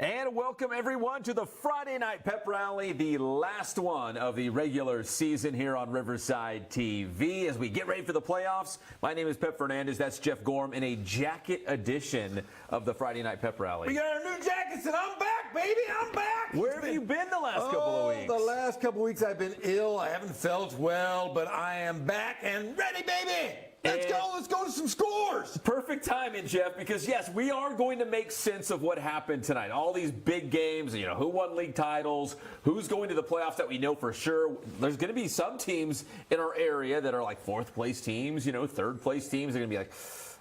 And welcome, everyone, to the Friday Night Pep Rally, the last one of the regular season here on Riverside TV. As we get ready for the playoffs, my name is Pep Fernandez. That's Jeff Gorham in a jacket edition of the Friday Night Pep Rally. We got our new jackets, and I'm back, baby. I'm back. Where have you been the last couple of weeks? The last couple of weeks I've been ill. I haven't felt well, but I am back and ready, baby. Let's go to some scores. Perfect timing, Jeff, because, yes, we are going to make sense of what happened tonight. All these big games, who won league titles, who's going to the playoffs that we know for sure. There's going to be some teams in our area that are like fourth-place teams, third-place teams. They're going to be like,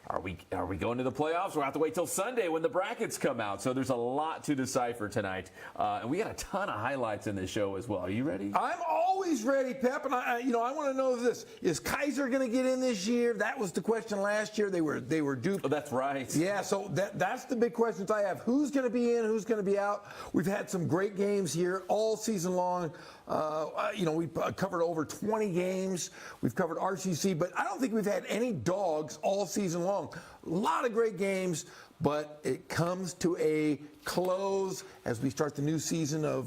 are we going to the playoffs? We'll have to wait till Sunday when the brackets come out. So there's a lot to decipher tonight. And we got a ton of highlights in this show as well. Are you ready? I'm always ready, Pep. And I want to know this. Is Kaiser going to get in this year? That was the question last year. They were duped. Oh, that's right. Yeah, so that's the big questions I have. Who's going to be in? Who's going to be out? We've had some great games here all season long. We've covered over 20 games. We've covered RCC, but I don't think we've had any dogs all season long. A lot of great games, but it comes to a close as we start the new season of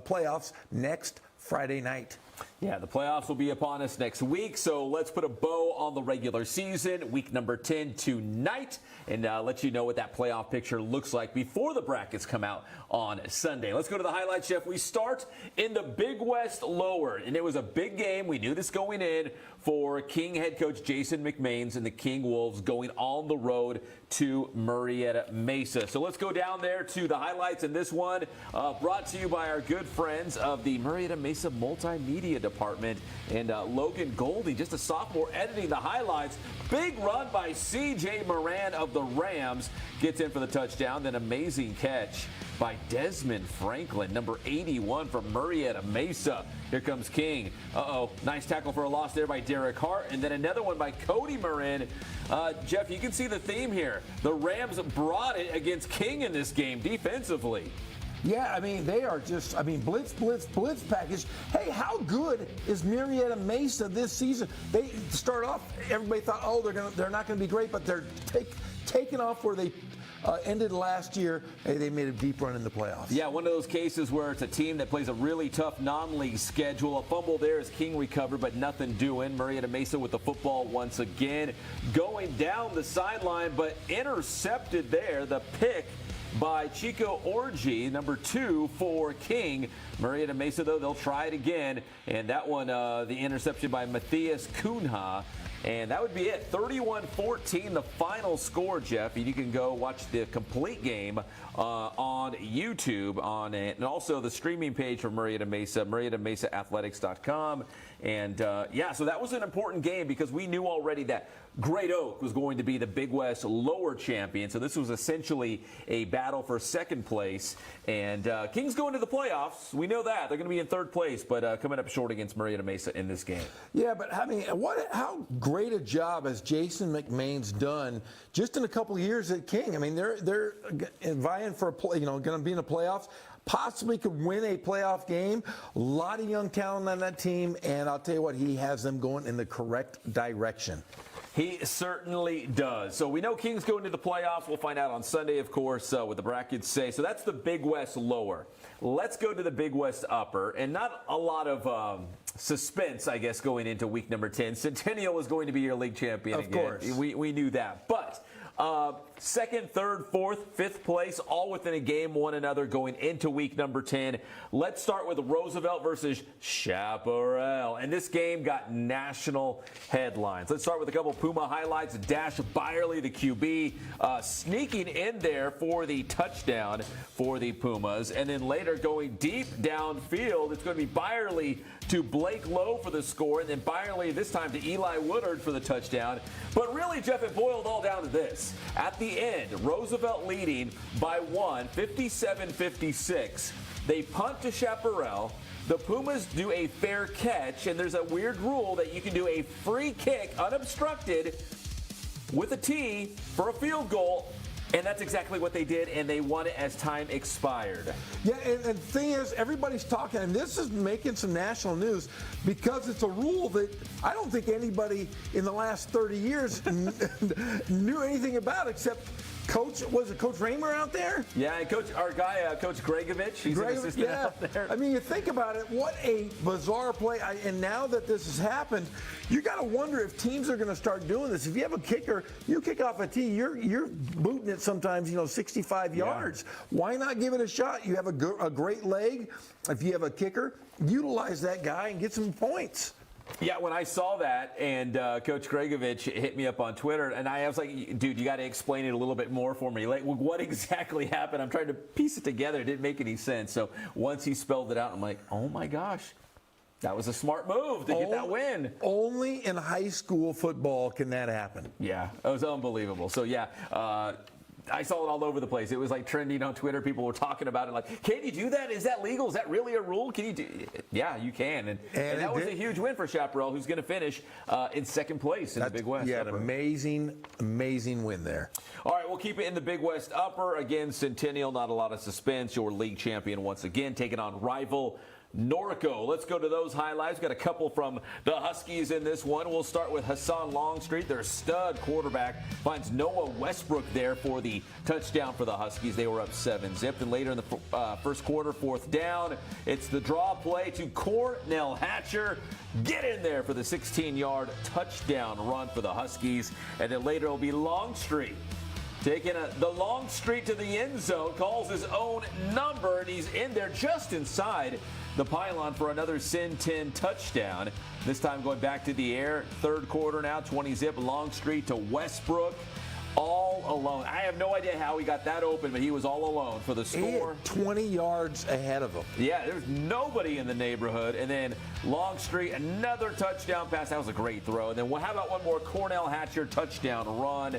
playoffs next Friday night. Yeah, the playoffs will be upon us next week, so let's put a bow on the regular season, week number 10 tonight, and let you know what that playoff picture looks like before the brackets come out on Sunday. Let's go to the highlights, Jeff. We start in the Big West Lower, and it was a big game. We knew this going in for King head coach Jason McMains and the King Wolves going on the road to Murrieta Mesa. So let's go down there to the highlights in this one, brought to you by our good friends of the Murrieta Mesa Multimedia Department, and Logan Goldie, just a sophomore, editing the highlights. Big run by C.J. Moran of the Rams, gets in for the touchdown. Then amazing catch by Desmond Franklin, number 81 from Murrieta Mesa. Here comes King. Nice tackle for a loss there by Derek Hart, and then another one by Cody Marin. Jeff, you can see the theme here. The Rams brought it against King in this game defensively. Yeah, they are just, blitz package. Hey, how good is Murrieta Mesa this season? They start off, everybody thought, they're not going to be great, but they're taking off where they ended last year. They made a deep run in the playoffs. Yeah, one of those cases where it's a team that plays a really tough non-league schedule. A fumble there as King recovered, but nothing doing. Murrieta Mesa with the football once again. Going down the sideline, but intercepted there. The pick by Chico Orji, number 2 for King. Murrieta Mesa, though, they'll try it again. And that one, the interception by Matthias Cunha. And that would be it. 31-14, the final score, Jeff. And you can go watch the complete game on YouTube, and also the streaming page for Murrieta Mesa, MurrietaMesaAthletics.com. And, so that was an important game because we knew already that Great Oak was going to be the Big West lower champion. So this was essentially a battle for second place. And King's going to the playoffs. We know that. They're going to be in third place, but coming up short against Murrieta Mesa in this game. Yeah, but how great a job has Jason McMains done just in a couple of years at King. They're vying for going to be in the playoffs. Possibly could win a playoff game. A lot of young talent on that team, and I'll tell you what, he has them going in the correct direction. He certainly does. So we know King's going to the playoffs. We'll find out on Sunday, of course, what the brackets say. So that's the Big West Lower. Let's go to the Big West Upper. And not a lot of suspense, I guess, going into week number 10. Centennial is going to be your league champion again. Of course. We knew that. But second, third, fourth, fifth place, all within a game, one another going into week number 10. Let's start with Roosevelt versus Chaparral. And this game got national headlines. Let's start with a couple Puma highlights. Dash Byerly, the QB, sneaking in there for the touchdown for the Pumas. And then later going deep downfield, it's going to be Byerly to Blake Lowe for the score. And then Byerly this time to Eli Woodard for the touchdown. But really, Jeff, it boiled all down to this. At the end, Roosevelt leading by 1, 57-56. They punt to Chaparral. The Pumas do a fair catch, and there's a weird rule that you can do a free kick unobstructed with a tee for a field goal. And that's exactly what they did, and they won it as time expired. Yeah, and the thing is, everybody's talking, and this is making some national news because it's a rule that I don't think anybody in the last 30 years knew anything about except Was it Coach Raymer out there? Yeah, and our guy, Coach Gregovich, he's an assistant out there. I mean, you think about it, what a bizarre play. And now that this has happened, you got to wonder if teams are going to start doing this. If you have a kicker, you kick off a tee, you're booting it sometimes, 65 yards. Why not give it a shot? You have a great leg. If you have a kicker, utilize that guy and get some points. Yeah, when I saw that and Coach Gregovich hit me up on Twitter, and I was like, dude, you got to explain it a little bit more for me. Like, what exactly happened? I'm trying to piece it together. It didn't make any sense. So once he spelled it out, I'm like, oh, my gosh. That was a smart move to get that win. Only in high school football can that happen. Yeah, it was unbelievable. So, yeah, I saw it all over the place. It was like trending on Twitter. People were talking about it like, can you do that? Is that legal? Is that really a rule? Can you do it? Yeah, you can. And that was a huge win for Chaparral, who's going to finish in second place in the Big West. Yeah, an amazing win there. All right, we'll keep it in the Big West Upper. Again, Centennial, not a lot of suspense. Your league champion once again, taking on rival Norco. Let's go to those highlights. Got a couple from the Huskies in this one. We'll start with Hassan Longstreet. Their stud quarterback finds Noah Westbrook there for the touchdown for the Huskies. They were up 7-zip. And later in the first quarter, fourth down, it's the draw play to Cornell Hatcher. Get in there for the 16-yard touchdown run for the Huskies. And then later it'll be Longstreet taking the long street to the end zone, calls his own number, and he's in there just inside the pylon for another Sin 10 touchdown. This time going back to the air. Third quarter now, 20-zip, Longstreet to Westbrook. All alone. I have no idea how he got that open, but he was all alone for the score. 20 yards ahead of him. Yeah, there's nobody in the neighborhood. And then Longstreet, another touchdown pass. That was a great throw. And then how about one more Cornell Hatcher touchdown run?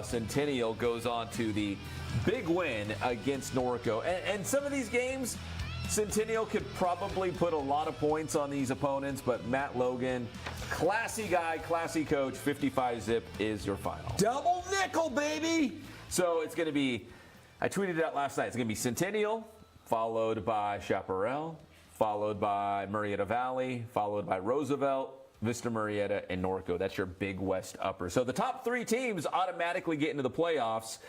Centennial goes on to the big win against Norco. And some of these games, Centennial could probably put a lot of points on these opponents, but Matt Logan, classy guy, classy coach, 55-zip is your final. Double nickel, baby! So it's going to be, I tweeted it out last night, it's going to be Centennial, followed by Chaparral, followed by Murrieta Valley, followed by Roosevelt, Vista Murrieta, and Norco. That's your Big West Upper. So the top three teams automatically get into the playoffs.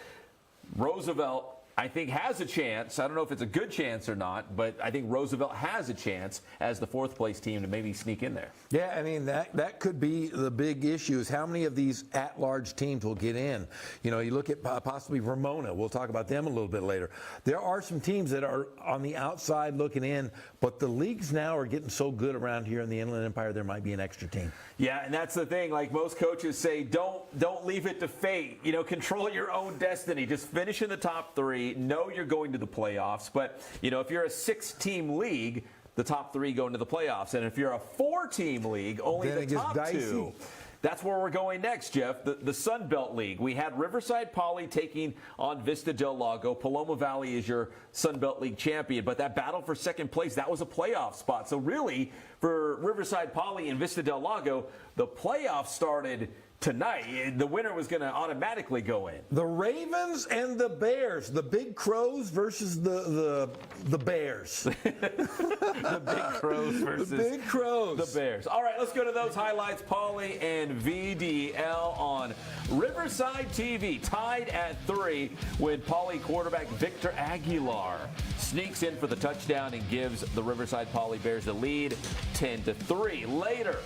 Roosevelt, I think, has a chance. I don't know if it's a good chance or not, but I think Roosevelt has a chance as the fourth-place team to maybe sneak in there. Yeah, I mean, that could be the big issue is how many of these at-large teams will get in. You look at possibly Ramona. We'll talk about them a little bit later. There are some teams that are on the outside looking in, but the leagues now are getting so good around here in the Inland Empire, there might be an extra team. Yeah, and that's the thing. Like most coaches say, don't leave it to fate. Control your own destiny. Just finish in the top three. Know you're going to the playoffs. But, if you're a 6-team league, the top three go into the playoffs. And if you're a 4-team league, only then the top two. That's where we're going next, Jeff. The Sun Belt League. We had Riverside Poly taking on Vista Del Lago. Paloma Valley is your Sun Belt League champion. But that battle for second place, that was a playoff spot. So really, for Riverside Poly and Vista Del Lago, the playoffs started tonight. The winner was going to automatically go in. The Ravens and the Bears. The Big Crows versus the Bears. The Big Crows versus the Big Crows. The Bears. All right, let's go to those highlights. Poly and VDL on Riverside TV, tied at 3 when Poly quarterback Victor Aguilar sneaks in for the touchdown and gives the Riverside Poly Bears the lead 10-3. Later,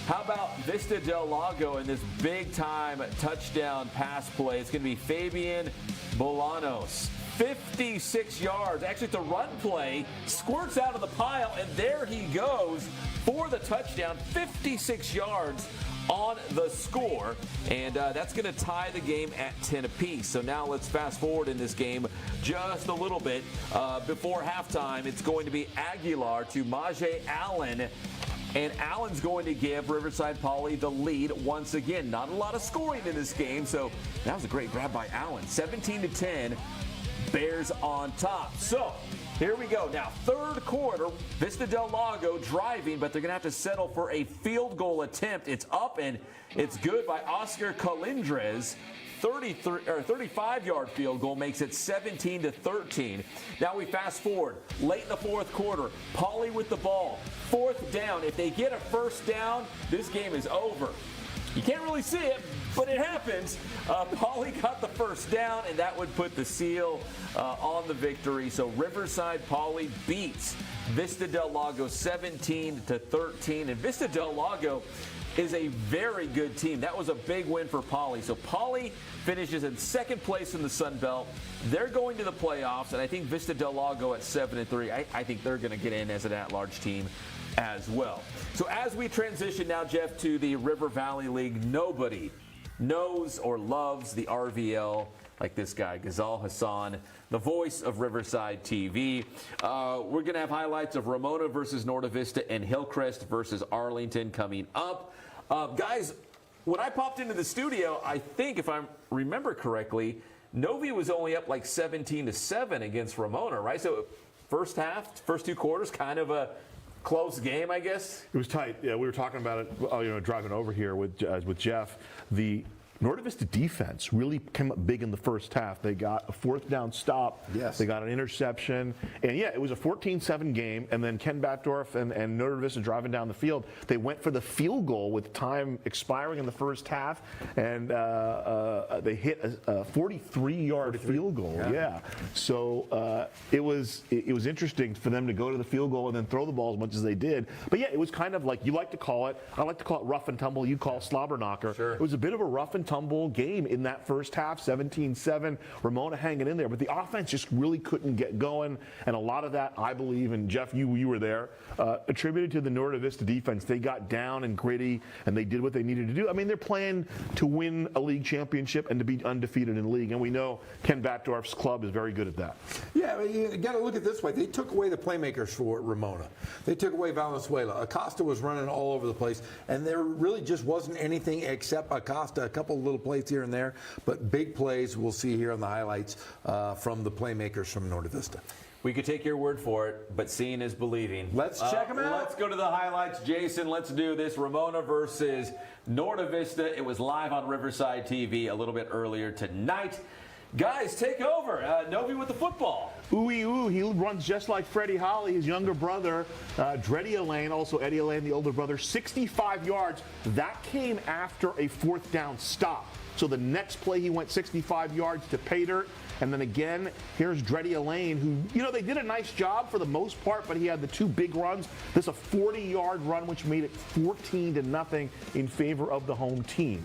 how about Vista Del Lago in this big-time touchdown pass play? It's going to be Fabian Bolanos. 56 yards. Actually, the run play squirts out of the pile, and there he goes for the touchdown. 56 yards on the score, and that's going to tie the game at 10 apiece. So now let's fast forward in this game just a little bit. Before halftime, it's going to be Aguilar to Majay Allen. And Allen's going to give Riverside Poly the lead once again. Not a lot of scoring in this game, so that was a great grab by Allen. 17-10, Bears on top. So here we go. Now, third quarter, Vista Del Lago driving, but they're going to have to settle for a field goal attempt. It's up, and it's good by Oscar Colindres. 35-yard field goal makes it 17-13. Now we fast forward. Late in the fourth quarter, Poly with the ball. Fourth down. If they get a first down, this game is over. You can't really see it, but it happens. Pauley got the first down, and that would put the seal on the victory. So Riverside Pauley beats Vista Del Lago 17-13, and Vista Del Lago is a very good team. That was a big win for Pauley. So Pauley finishes in second place in the Sun Belt. They're going to the playoffs, and I think Vista Del Lago at 7-3. I think they're going to get in as an at-large team as well. So as we transition now, Jeff, to the River Valley League, nobody knows or loves the RVL like this guy, Ghazal Hassan, the voice of Riverside TV. We're going to have highlights of Ramona versus Norte Vista and Hillcrest versus Arlington coming up. Guys, when I popped into the studio, I think, if I remember correctly, Novi was only up like 17-7 against Ramona, right? So first half, first two quarters, kind of a close game, I guess. It was tight. Yeah, we were talking about it, driving over here with Jeff. The Norte Vista defense really came up big in the first half. They got a fourth down stop. Yes. They got an interception. And, yeah, it was a 14-7 game. And then Ken Batdorf and Norte Vista driving down the field. They went for the field goal with time expiring in the first half. And they hit a 43-yard field goal. Yeah. So it was interesting for them to go to the field goal and then throw the ball as much as they did. But, yeah, it was kind of like, you like to call it, I like to call it rough and tumble. You call it slobber knocker. Sure. It was a bit of a rough and tumble game in that first half, 17-7, Ramona hanging in there, but the offense just really couldn't get going, and a lot of that, I believe, and Jeff, you were there, attributed to the Norte Vista defense. They got down and gritty, and they did what they needed to do. I mean, they're playing to win a league championship and to be undefeated in the league, and we know Ken Batdorf's club is very good at that. Yeah, I mean, you got to look at it this way. They took away the playmakers for Ramona. They took away Valenzuela. Acosta was running all over the place, and there really just wasn't anything except Acosta, a couple little plays here and there, but big plays we'll see here on the highlights from the playmakers from Norte Vista. We could take your word for it, but seeing is believing. Let's check them out. Let's go to the highlights. Jason, let's do this. Ramona versus Norte Vista. It was live on Riverside TV a little bit earlier tonight. Guys, take over. Novi with the football. Ooh, he runs just like Freddie Holly, his younger brother. Dreddy Elaine, also Eddie Elaine, the older brother, 65 yards. That came after a fourth down stop. So the next play, he went 65 yards to pay dirt. And then again, here's Dreddy Elaine, who, they did a nice job for the most part, but he had the two big runs. This is a 40-yard run, which made it 14-0 in favor of the home team.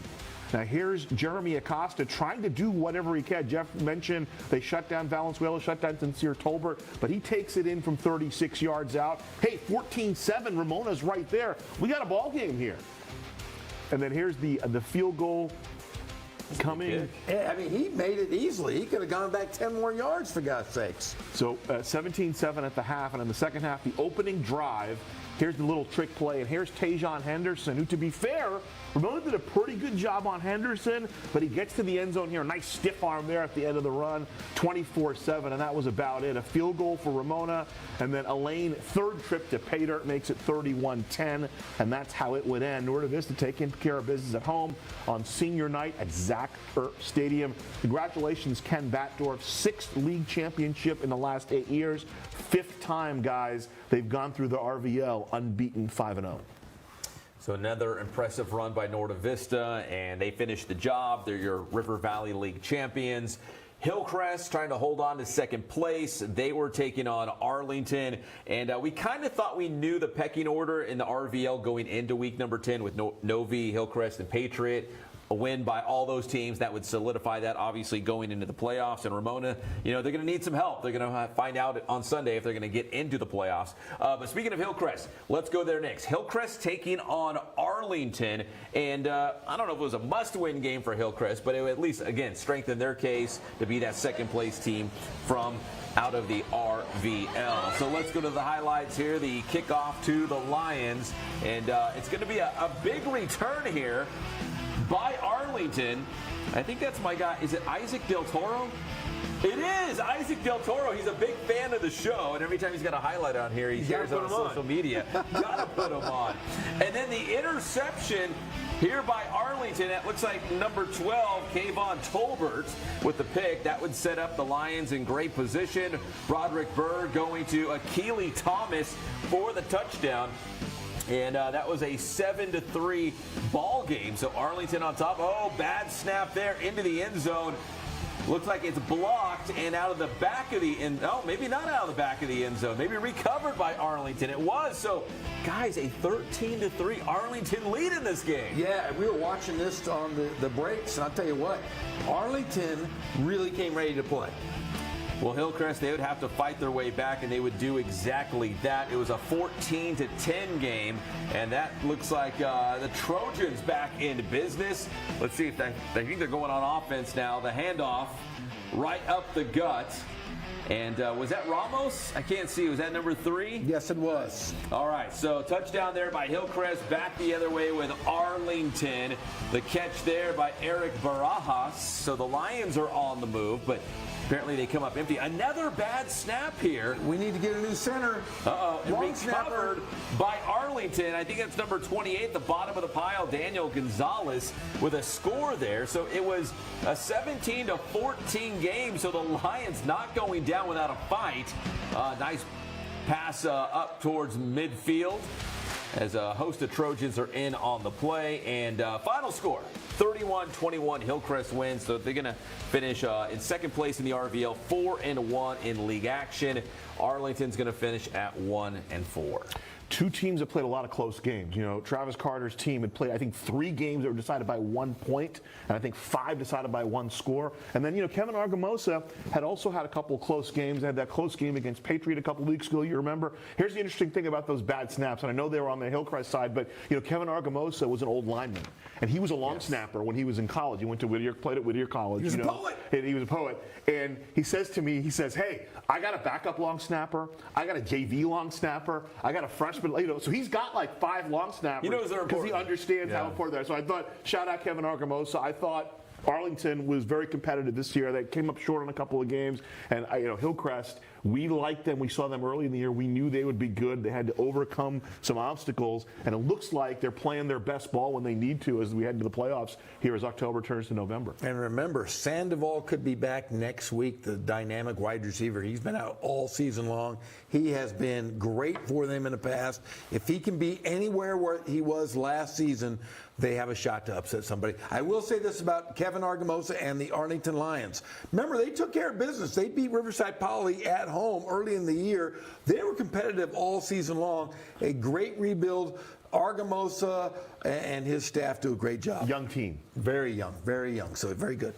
Now here's Jeremy Acosta trying to do whatever he can. Jeff mentioned they shut down Valenzuela, shut down Sincere Tolbert, but he takes it in from 36 yards out. Hey, 14-7, Ramona's right there. We got a ball game here. And then here's the field goal coming. Yeah, I mean, he made it easily. He could have gone back 10 more yards, for God's sakes. So 17-7 at the half, and in the second half, the opening drive, here's the little trick play, and here's Tajon Henderson, who, to be fair, Ramona did a pretty good job on Henderson, but he gets to the end zone here. A nice stiff arm there at the end of the run, 24-7, and that was about it. A field goal for Ramona, and then Elaine, third trip to pay dirt, makes it 31-10, and that's how it would end. Norte Vista taking care of business at home on senior night at Zach Earp Stadium. Congratulations, Ken Batdorf, 6th league championship in the last 8 years. 5th time, guys, they've gone through the RVL unbeaten 5-0. So another impressive run by Norte Vista, and they finished the job. They're your River Valley League champions. Hillcrest trying to hold on to second place. They were taking on Arlington, and we kind of thought we knew the pecking order in the RVL going into week number 10 with Novi, Hillcrest, and Patriot. A win by all those teams, that would solidify that, obviously, going into the playoffs. And Ramona, they're going to need some help. They're going to find out on Sunday if they're going to get into the playoffs. But speaking of Hillcrest, let's go there next. Hillcrest taking on Arlington. And I don't know if it was a must-win game for Hillcrest, but it would at least, again, strengthen their case to be that second-place team from out of the RVL. So let's go to the highlights here. The kickoff to the Lions. And it's going to be a big return here by Arlington. I think that's my guy. Is it Isaac Del Toro? It is Isaac Del Toro. He's a big fan of the show, and every time he's got a highlight on here, he shares it on social media. Gotta put him on. And then the interception here by Arlington. It looks like number 12, Kayvon Tolbert, with the pick. That would set up the Lions in great position. Broderick Bird going to Akili Thomas for the touchdown. And that was a 7-3 ball game. So Arlington on top. Oh, bad snap there into the end zone. Looks like it's blocked and out of the back of the end. Oh, maybe not out of the back of the end zone. Maybe recovered by Arlington. It was. So, guys, a 13-3 Arlington lead in this game. Yeah, we were watching this on the breaks, and I'll tell you what, Arlington really came ready to play. Well, Hillcrest, they would have to fight their way back, and they would do exactly that. It was a 14-10 game, and that looks like the Trojans back in business. Let's see if they think they're going on offense now. The handoff right up the gut. And was that Ramos? I can't see. Was that number 3? Yes, it was. All right, so touchdown there by Hillcrest, back the other way with Arlington. The catch there by Eric Barajas. So the Lions are on the move, but apparently they come up empty. Another bad snap here. We need to get a new center. Uh-oh, and Long snapper. recovered by Arlington. I think it's number 28, the bottom of the pile, Daniel Gonzalez, with a score there. So it was a 17-14 game, so the Lions not going down without a fight. Nice pass up towards midfield as a host of Trojans are in on the play. And final score, 31-21, Hillcrest wins. So they're going to finish in second place in the RVL, 4-1 in league action. Arlington's going to finish at 1-4. Two teams that played a lot of close games. You know, Travis Carter's team had played, I think, 3 games that were decided by 1 point, and I think 5 decided by 1 score. And then, you know, Kevin Argumosa had also had a couple of close games. They had that close game against Patriot a couple of weeks ago, you remember? Here's the interesting thing about those bad snaps, and I know they were on the Hillcrest side, but, you know, Kevin Argumosa was an old lineman, and he was a long snapper when he was in college. He went to Whittier, played at Whittier College. He was a poet. He was a poet. And he says to me, he says, hey, I got a backup long snapper. I got a JV long snapper. I got a freshman, you know, so he's got like 5 long snappers. He knows they're because he important. understands how important they are. So I thought, shout out Kevin Argumosa. I thought Arlington was very competitive this year. They came up short on a couple of games. And, you know, Hillcrest, we liked them. We saw them early in the year. We knew they would be good. They had to overcome some obstacles. And it looks like they're playing their best ball when they need to as we head into the playoffs here as October turns to November. And remember, Sandoval could be back next week, the dynamic wide receiver. He's been out all season long. He has been great for them in the past. If he can be anywhere where he was last season, they have a shot to upset somebody. I will say this about Kevin Argumosa and the Arlington Lions. Remember, they took care of business. They beat Riverside Poly at home early in the year. They were competitive all season long. A great rebuild. Argumosa and his staff do a great job. Young team. Very young, so very good.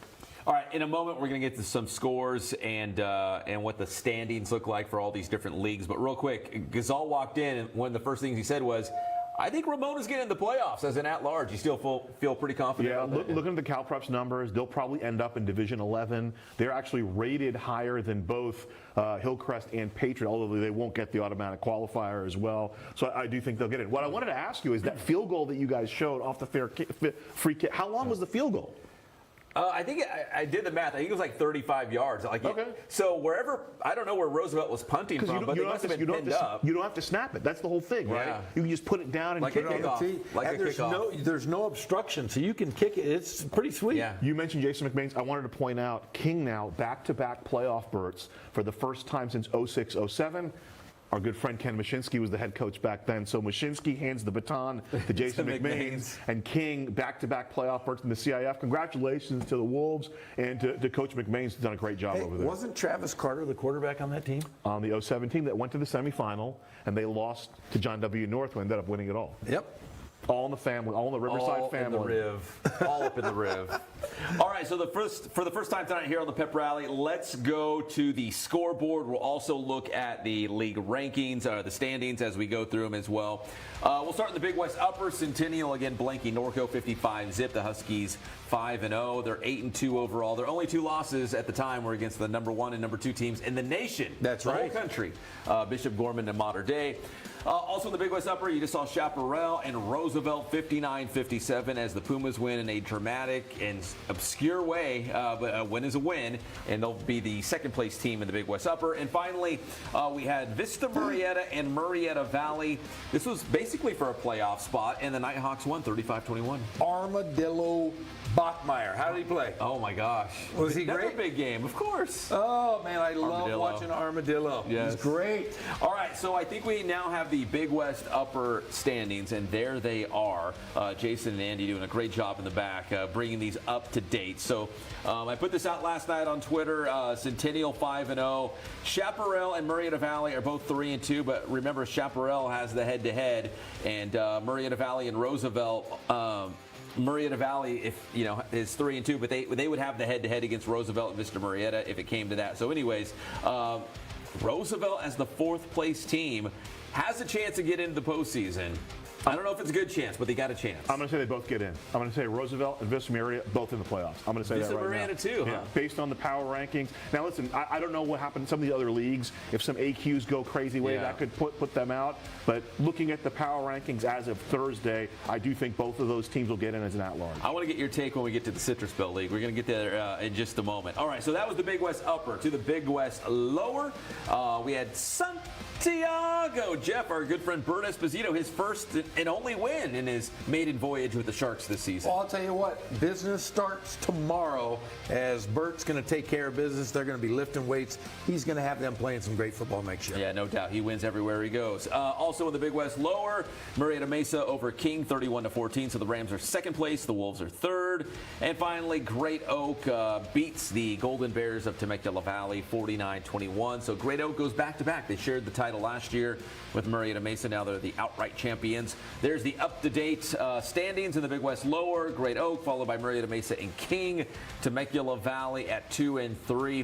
All right, in a moment, we're going to get to some scores and what the standings look like for all these different leagues. But real quick, Gazal walked in, and one of the first things he said was, I think Ramona's getting in the playoffs as an at-large. You still feel pretty confident? Yeah, about that? looking at the CalPreps numbers, they'll probably end up in Division 11. They're actually rated higher than both Hillcrest and Patriot, although they won't get the automatic qualifier as well. So I do think they'll get in. What I wanted to ask you is that field goal that you guys showed off the free kick, how long was the field goal? I think I did the math. I think it was like 35 yards. Okay. So wherever, I don't know where Roosevelt was punting from, but they must have been pinned up. You don't have to snap it. That's the whole thing, right? Yeah. You can just put it down and Like kick a it. kickoff. Like and a kickoff. there's no obstruction, so you can kick it. It's pretty sweet. Yeah. You mentioned Jason McMains. I wanted to point out King now back-to-back playoff berths for the first time since 06-07. Our good friend Ken Mashinsky was the head coach back then. So Mashinsky hands the baton to Jason McMains. And King back-to-back playoff berths in the CIF. Congratulations to the Wolves and to Coach McMains, who's done a great job over there. Wasn't Travis Carter the quarterback on that team? On the 07 team that went to the semifinal, and they lost to John W. North, who ended up winning it all. Yep. All in the family, all in the Riverside all family. In the Riv. All up in the Riv. All right, so for the first time tonight here on the Pep Rally, let's go to the scoreboard. We'll also look at the league rankings, the standings as we go through them as well. We'll start in the Big West Upper. Centennial again blanking Norco 55-zip. The Huskies 5-0. They're 8-2 overall. Their only 2 losses at the time were against the number 1 and number 2 teams in the nation. That's right. The whole country. Bishop Gorman and Mater Dei. Also in the Big West Upper, you just saw Chaparral and Rose Roosevelt 59-57 as the Pumas win in a dramatic and obscure way, but a win is a win, and they'll be the second place team in the Big West Upper. And finally, we had Vista Murrieta and Murrieta Valley. This was basically for a playoff spot, and the Nighthawks won 35-21. Armadillo Bachmeyer. How did he play? Oh my gosh. Was he Another great? big game, of course. Oh, man, I love Armadillo. watching Armadillo. Yes. He's great. All right, so I think we now have the Big West Upper standings, and there they are. Jason and Andy doing a great job in the back, bringing these up to date. So I put this out last night on Twitter. Centennial 5-0. Chaparral and Murrieta Valley are both 3-2, but remember, Chaparral has the head-to-head, and Murrieta Valley and Roosevelt. Murrieta Valley, is 3-2, but they would have the head-to-head against Roosevelt and Vista Murrieta if it came to that. So, anyways, Roosevelt as the fourth place team has a chance to get into the postseason. I don't know if it's a good chance, but they got a chance. I'm going to say they both get in. I'm going to say Roosevelt and Vista Murrieta both in the playoffs. I'm going to say Vista that right Murrieta now. too, huh? Yeah, based on the power rankings. Now, listen, I don't know what happened in some of the other leagues. If some AQs go crazy way, Yeah. that could put them out. But looking at the power rankings as of Thursday, I do think both of those teams will get in as an at-large. I want to get your take when we get to the Citrus Belt League. We're going to get there in just a moment. All right, so that was the Big West Upper. To the Big West Lower, we had Santiago. Jeff, our good friend Bert Esposito, his first and only win in his maiden voyage with the Sharks this season. Well, I'll tell you what, business starts tomorrow as Bert's going to take care of business. They're going to be lifting weights. He's going to have them playing some great football next year. Yeah, no doubt. He wins everywhere he goes. Also in the Big West Lower, Murrieta Mesa over King 31-14. So the Rams are second place. The Wolves are third. And finally, Great Oak beats the Golden Bears of Temecula Valley 49-21. So Great Oak goes back-to-back. They shared the title last year with Murrieta Mesa. Now they're the outright champions. There's the up-to-date standings in the Big West Lower. Great Oak followed by Murrieta Mesa and King. Temecula Valley at 2-3,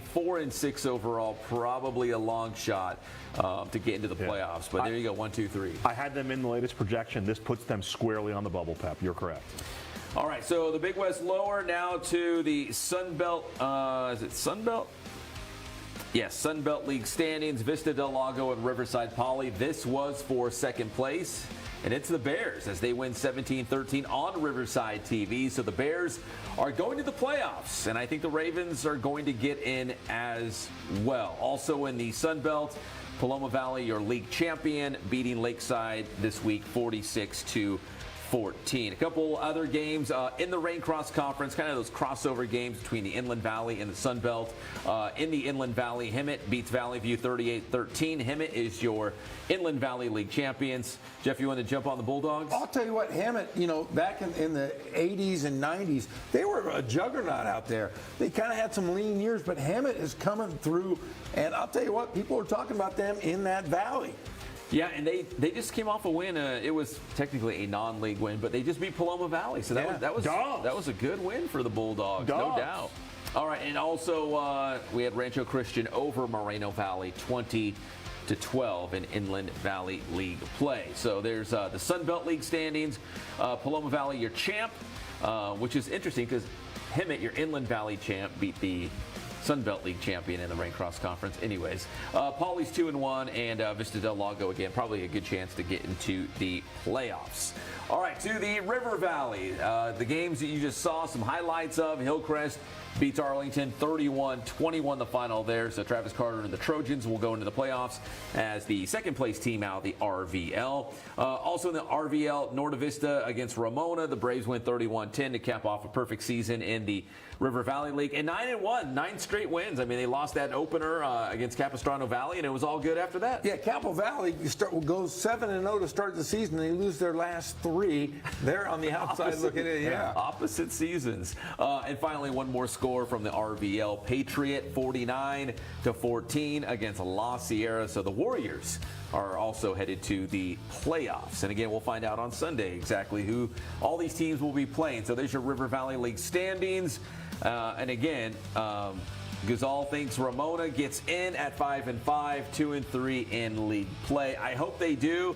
4-6 overall. Probably a long shot to get into the playoffs. But there you go, 1, 2, 3. I had them in the latest projection. This puts them squarely on the bubble, Pep. You're correct. All right, so the Big West Lower now to the Sun Belt. Is it Sun Belt? Yes, Sun Belt League standings. Vista Del Lago and Riverside Poly. This was for second place. And it's the Bears as they win 17-13 on Riverside TV. So the Bears are going to the playoffs. And I think the Ravens are going to get in as well. Also in the Sun Belt, Paloma Valley, your league champion, beating Lakeside this week 46-14. A couple other games in the Rain Cross Conference, kind of those crossover games between the Inland Valley and the Sun Belt. In the Inland Valley, Hemet beats Valley View 38-13. Hemet is your Inland Valley League champions. Jeff, you want to jump on the Bulldogs? I'll tell you what, Hammett, back in the 80s and 90s, they were a juggernaut out there. They kind of had some lean years, but Hammett is coming through, and I'll tell you what, people are talking about them in that valley. Yeah, and they just came off a win. It was technically a non-league win, but they just beat Paloma Valley, so that was a good win for the Bulldogs, no doubt. All right, and also we had Rancho Christian over Moreno Valley 20-12 in Inland Valley League play. So there's the Sun Belt League standings. Paloma Valley, your champ, which is interesting because Hemet, your Inland Valley champ, beat the Sun Belt League champion in the Rain Cross Conference. Anyways, Poly's 2-1, and Vista Del Lago, again, probably a good chance to get into the playoffs. All right, to the River Valley. The games that you just saw, some highlights of. Hillcrest beats Arlington 31-21 the final there. So Travis Carter and the Trojans will go into the playoffs as the second place team out of the RVL. Also in the RVL, Norte Vista against Ramona. The Braves win 31-10 to cap off a perfect season in the River Valley League. And 9-1, 9 straight wins. I mean, they lost that opener against Capistrano Valley, and it was all good after that. Yeah, Capo Valley goes 7-0 to start the season. They lose their last 3. They're on the outside looking at it. Yeah. Opposite seasons. And finally, one more score from the RVL. Patriot 49-14 against La Sierra. So the Warriors are also headed to the playoffs. And again, we'll find out on Sunday exactly who all these teams will be playing. So there's your River Valley League standings. And again, Gazal thinks Ramona gets in at 5-5, 2-3 in league play. I hope they do.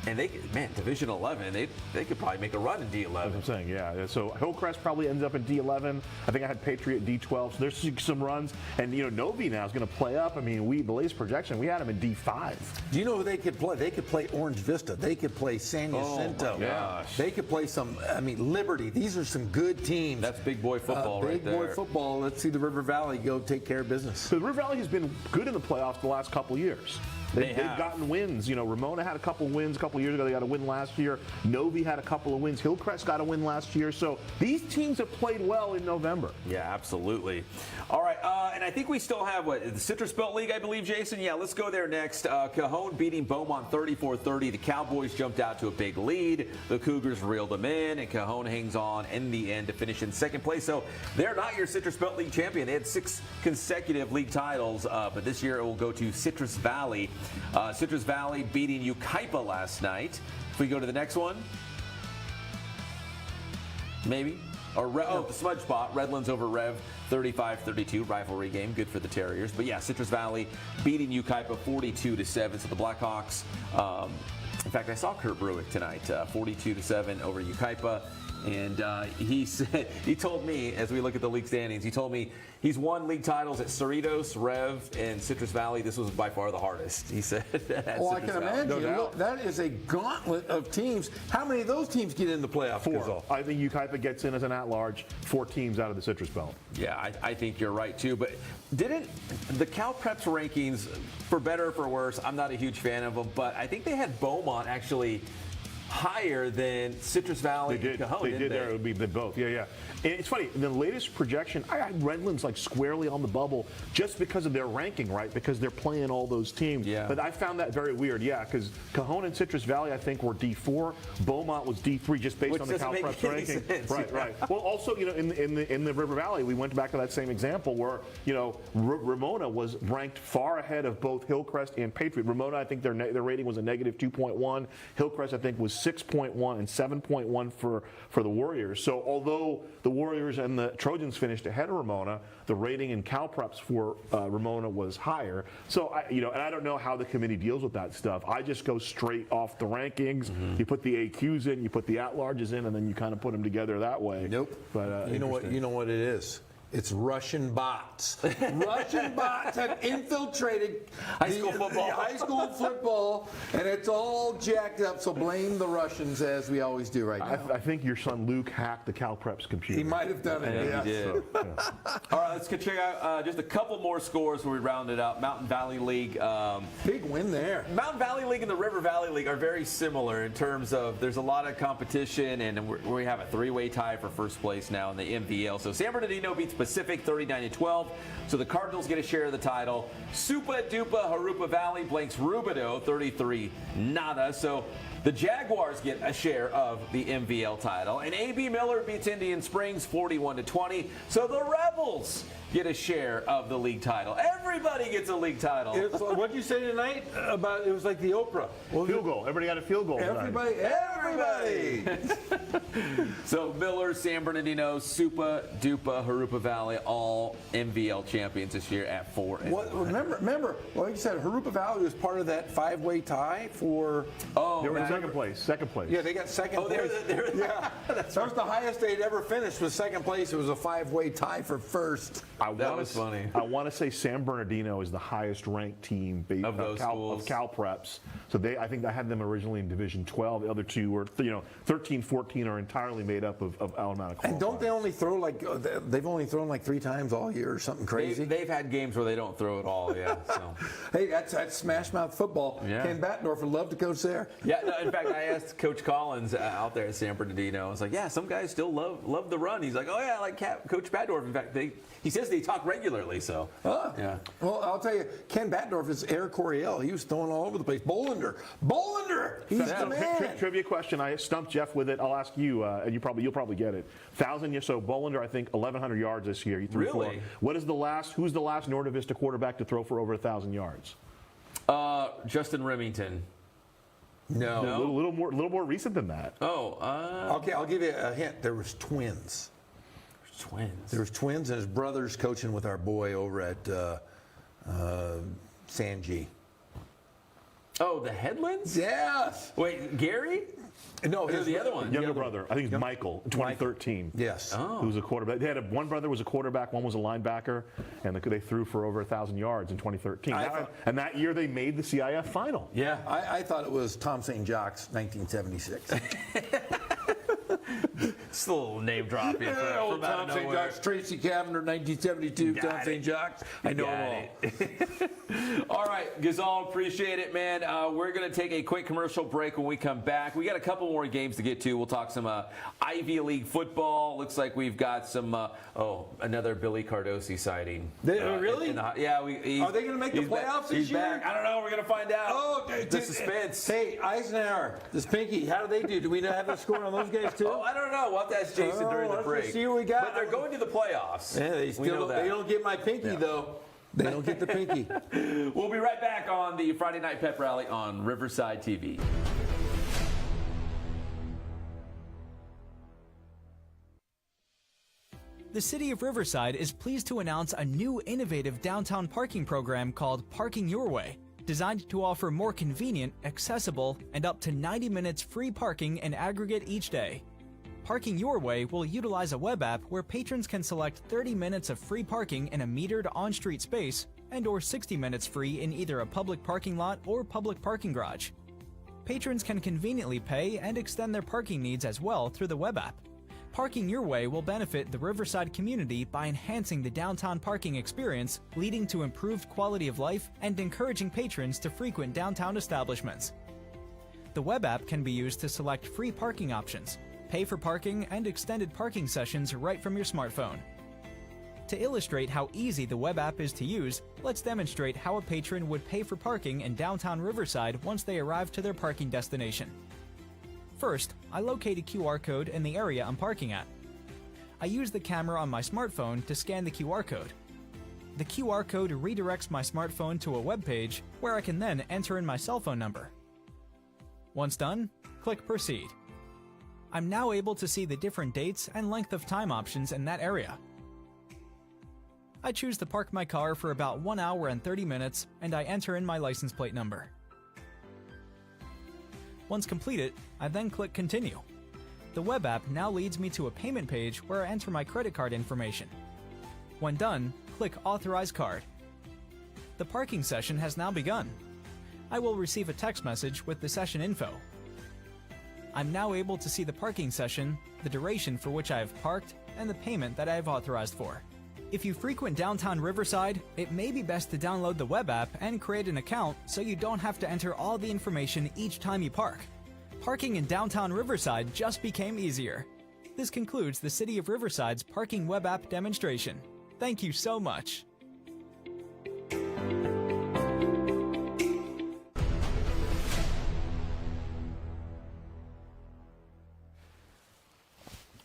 And they could, man, Division 11, they could probably make a run in D11. That's what I'm saying, yeah. So Hillcrest probably ends up in D11. I think I had Patriot D12. So there's some runs. And, Novi now is going to play up. I mean, the latest projection, we had them in D5. Do you know who they could play? They could play Orange Vista. They could play San Jacinto. my gosh. They could play Liberty. These are some good teams. That's big boy football right there. Big boy football. Let's see the River Valley go take care of business. So the River Valley has been good in the playoffs the last couple years. They've gotten wins. Ramona had a couple wins a couple years ago. They got a win last year. Novi had a couple of wins. Hillcrest got a win last year. So these teams have played well in November. Yeah, absolutely. All right, and I think we still have, the Citrus Belt League, I believe, Jason? Yeah, let's go there next. Cajon beating Beaumont 34-30. The Cowboys jumped out to a big lead. The Cougars reeled them in, and Cajon hangs on in the end to finish in second place. So they're not your Citrus Belt League champion. They had 6 consecutive league titles, but this year it will go to Citrus Valley. Citrus Valley beating Yucaipa last night. If we go to the next one, maybe. Or the Smudge Spot, Redlands over Rev, 35-32, rivalry game, good for the Terriers. But yeah, Citrus Valley beating Yucaipa 42-7. So the Blackhawks, in fact, I saw Kurt Bruick tonight, 42-7 over Yucaipa. And he told me, as we look at the league standings, he told me he's won league titles at Cerritos, Rev, and Citrus Valley. This was by far the hardest, he said. I can imagine. No doubt. Look, that is a gauntlet of teams. How many of those teams get in the playoffs? 4. I think Yucaipa gets in as an at-large. 4 teams out of the Citrus Belt. Yeah, I think you're right, too. But didn't the Cal Preps rankings, for better or for worse, I'm not a huge fan of them, but I think they had Beaumont actually higher than Citrus Valley. They did. And Cajon, They did. There, it would be both. Yeah. And it's funny. In the latest projection, I had Redlands squarely on the bubble just because of their ranking, right? Because they're playing all those teams. Yeah. But I found that very weird. Yeah, because Cajon and Citrus Valley, I think, were D4. Beaumont was D3, just based on the Cal Preps ranking. Sense. Right. Well, also, in the River Valley, we went back to that same example where Ramona was ranked far ahead of both Hillcrest and Patriot. Ramona, I think their rating was a negative 2.1. Hillcrest, I think, was 6.1 and 7.1 for the Warriors. So although the Warriors and the Trojans finished ahead of Ramona, the rating in Cal Preps for Ramona was higher. So and I don't know how the committee deals with that stuff. I just go straight off the rankings. You put the AQs in, you put the at-larges in, and then you kind of put them together that way. Nope. But you know what it is. It's Russian bots. Russian bots have infiltrated high school football, and it's all jacked up. So blame the Russians, as we always do right now. I think your son Luke hacked the Cal Preps computer. He might have done it. Yeah, he did. All right, let's check out just a couple more scores before we round it up. Mountain Valley League. Big win there. Mountain Valley League and the River Valley League are very similar in terms of there's a lot of competition, and we have a 3-way tie for first place now in the MVL. So San Bernardino beats Pacific 39-12. So the Cardinals get a share of the title. Supa Dupa Harupa Valley blanks Rubidoux 33-0. So the Jaguars get a share of the MVL title. And AB Miller beats Indian Springs 41-20. So the Rebels get a share of the league title. Everybody gets a league title. What did you say tonight about it was like the Oprah? Field goal. Everybody got a field goal tonight. Everybody. So Miller, San Bernardino, Supa, Dupa, Harupa Valley, all MVL champions this year at 4. Remember, like you said, Harupa Valley was part of that 5-way tie for. They were in second place. Yeah, they got second place. Yeah, that was the highest they'd ever finished. Was second place. It was a 5-way tie for first. That was funny. I want to say San Bernardino is the highest ranked team of Cal Preps. So I think I had them originally in Division 12. The other two were 13, 14 are entirely made up of Alameda. And don't they only throw they've only thrown 3 times all year or something crazy? They've had games where they don't throw at all. Yeah. So. Hey, that's smash mouth football. Yeah. Ken Battendorf would love to coach there. Yeah. No, in fact, I asked Coach Collins out there at San Bernardino. I was like, yeah, some guys still love the run. He's like, oh yeah, I like Coach Battendorf. In fact, he says they talk regularly. So. Yeah. Well, I'll tell you, Ken Battendorf is Air Coryell. He was throwing all over the place. Bolander, he's the man. Trivia question. I stumped Jeff with it. I'll ask you, and you'll probably get it. 1,000 so Bolander, I think 1,100 yards this year. He threw really? 4. Who's the last Norte Vista quarterback to throw for over 1,000 yards? Justin Remington. No. A little more recent than that. Okay, I'll give you a hint. There was twins. There was twins and his brothers coaching with our boy over at San G. Oh, the Headlands? Yes. Wait, Gary? No, Who's the other one? Younger brother. I think it's Michael in 2013. Yes. Who was a quarterback. They had one brother was a quarterback, one was a linebacker, and they threw for over 1,000 yards in 2013. And that year they made the CIF final. Yeah. I thought it was Tom St. Jacques, 1976. It's a little name dropping. Old Tom St. Jacques, Tracy Cavender, 1972, Tom St. Jacques. I know them all. All right, Gazal, appreciate it, man. We're going to take a quick commercial break. When we come back, we got a couple more games to get to. We'll talk some Ivy League football. Looks like we've got some, another Billy Cardosi sighting. Really? Yeah. Are they going to make the playoffs this year? Back. I don't know. We're going to find out. Oh, the suspense. Hey, Eisenhower, this Pinky, how do they do? Do we have a score on those guys, too? Oh, I don't know. We'll have to ask Jason during the let's break. just see what we got. But they're going to the playoffs. Yeah, they don't get my Pinky, though. They don't get the Pinky. We'll be right back on the Friday Night Pep Rally on Riverside TV. The City of Riverside is pleased to announce a new innovative downtown parking program called Parking Your Way, designed to offer more convenient, accessible, and up to 90 minutes free parking in aggregate each day. Parking Your Way will utilize a web app where patrons can select 30 minutes of free parking in a metered on-street space and/or 60 minutes free in either a public parking lot or public parking garage. Patrons can conveniently pay and extend their parking needs as well through the web app. Parking Your Way will benefit the Riverside community by enhancing the downtown parking experience, leading to improved quality of life and encouraging patrons to frequent downtown establishments. The web app can be used to select free parking options, pay for parking, and extended parking sessions right from your smartphone. To illustrate how easy the web app is to use, let's demonstrate how a patron would pay for parking in downtown Riverside once they arrive to their parking destination. First, I locate a QR code in the area I'm parking at. I use the camera on my smartphone to scan the QR code. The QR code redirects my smartphone to a web page where I can then enter in my cell phone number. Once done, click Proceed. I'm now able to see the different dates and length of time options in that area. I choose to park my car for about 1 hour and 30 minutes, and I enter in my license plate number. Once completed, I then click Continue. The web app now leads me to a payment page where I enter my credit card information. When done, click Authorize Card. The parking session has now begun. I will receive a text message with the session info. I'm now able to see the parking session, the duration for which I have parked, and the payment that I have authorized for. If you frequent downtown Riverside, it may be best to download the web app and create an account so you don't have to enter all the information each time you park. Parking in downtown Riverside just became easier. This concludes the City of Riverside's parking web app demonstration. Thank you so much.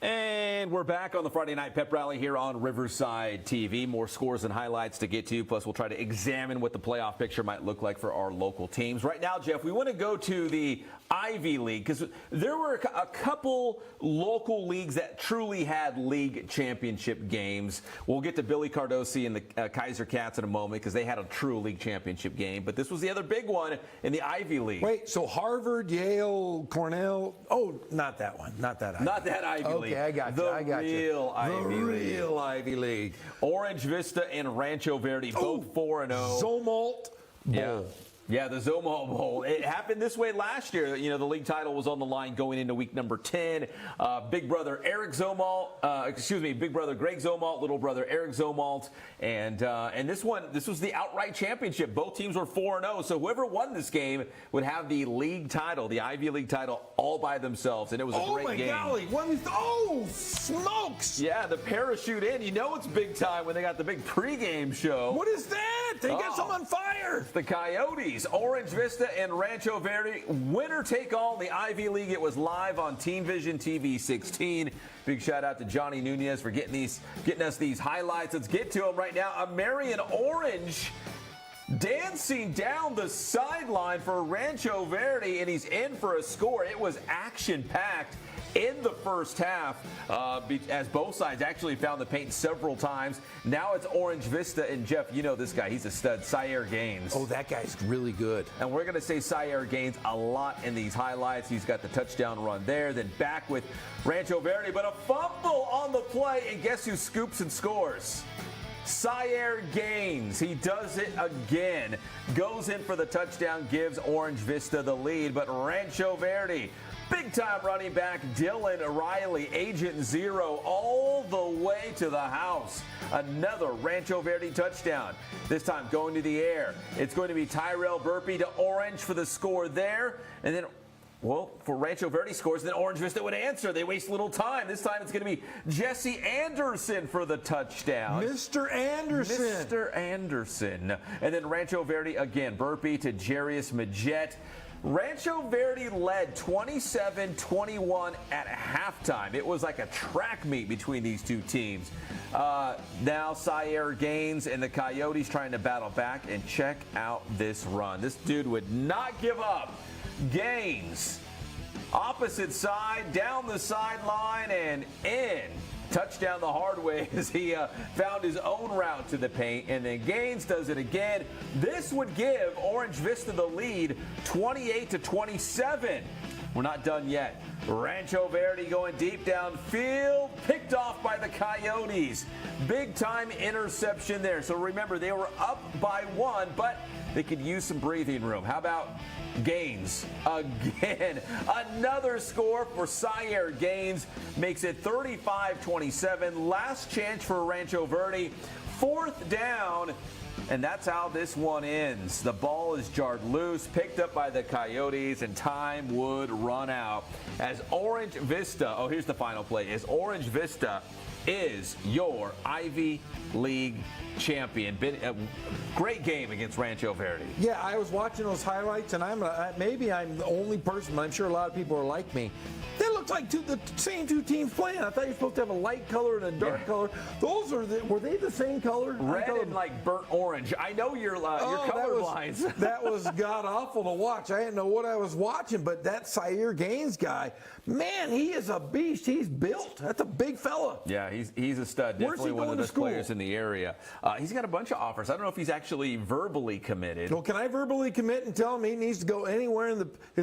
And we're back on the Friday Night Pep Rally here on Riverside TV. More scores and highlights to get to, plus we'll try to examine what the playoff picture might look like for our local teams. Right now, Jeff, we want to go to the Ivy League because there were a couple local leagues that truly had league championship games. We'll get to Billy Cardosi and the Kaiser Cats in a moment because they had a true league championship game. But this was the other big one in the Ivy League. Wait, so Harvard, Yale, Cornell. Oh, not that one. Not that Ivy. Not that Ivy League. Okay, I got you. I got you. The real Ivy League. Orange Vista and Rancho Verde, both 4-0. Zomalt Bowl. Yeah, the Zomalt Bowl. It happened this way last year. You know, the league title was on the line going into week number 10. Big brother Greg Zomalt, little brother Eric Zomalt, and this was the outright championship. Both teams were 4-0, so whoever won this game would have the league title, the Ivy League title, all by themselves, and it was a great game. Oh my golly! Oh, smokes! Yeah, the parachute in. You know it's big time when they got the big pregame show. What is that? They got some on fire. The Coyotes, Orange Vista and Rancho Verde, winner take all in the Ivy League. It was live on Team Vision TV 16. Big shout out to Johnny Nunez for getting us these highlights. Let's get to them right now. A Marion Orange dancing down the sideline for Rancho Verde, and he's in for a score. It was action-packed. in the first half, as both sides actually found the paint several times. Now it's Orange Vista, and Jeff, you know this guy. He's a stud, Syer Gaines. Oh, that guy's really good. And we're going to say Syer Gaines a lot in these highlights. He's got the touchdown run there, then back with Rancho Verde, but a fumble on the play, and guess who scoops and scores? Syer Gaines. He does it again. Goes in for the touchdown, gives Orange Vista the lead, but Rancho Verde, big-time running back Dylan Riley, Agent Zero, all the way to the house. Another Rancho Verde touchdown. This time going to the air. It's going to be Tyrell Burpee to Orange for the score there. And then, well, for Rancho Verde scores, then Orange Vista would answer. They waste little time. This time it's going to be Jesse Anderson for the touchdown. Mr. Anderson. Mr. Anderson. And then Rancho Verde again. Burpee to Jarius Majette. Rancho Verde led 27-21 at halftime. It was like a track meet between these two teams. Now Syer Gaines and the Coyotes trying to battle back, and check out this run. This dude would not give up. Gaines, opposite side, down the sideline and in. Touchdown the hard way as he found his own route to the paint, and then Gaines does it again. This would give Orange Vista the lead, 28-27. We're not done yet. Rancho Verde going deep downfield, picked off by the Coyotes. Big time interception there. So remember, they were up by one, but they could use some breathing room. How about Gaines again? Another score for Syer Gaines makes it 35-27. Last chance for Rancho Verde. Fourth down. And that's how this one ends. The ball is jarred loose, picked up by the Coyotes, and time would run out as Orange Vista, oh, here's the final play, as Orange Vista is your Ivy League champion. Been a great game against Rancho Verde. Yeah, I was watching those highlights, and maybe I'm the only person, but I'm sure a lot of people are like me. They look like the same two teams playing. I thought you were supposed to have a light color and a dark color. Those were they the same color? Red and like burnt orange. I know you're colorblind. That was god awful to watch. I didn't know what I was watching, but that Syer Gaines guy, man, he is a beast. He's built. That's a big fella. Yeah, he's a stud. Where's he Definitely one of going the to best school? players in the area. He's got a bunch of offers. I don't know if he's actually verbally committed. Well, can I verbally commit and tell him he needs to go anywhere in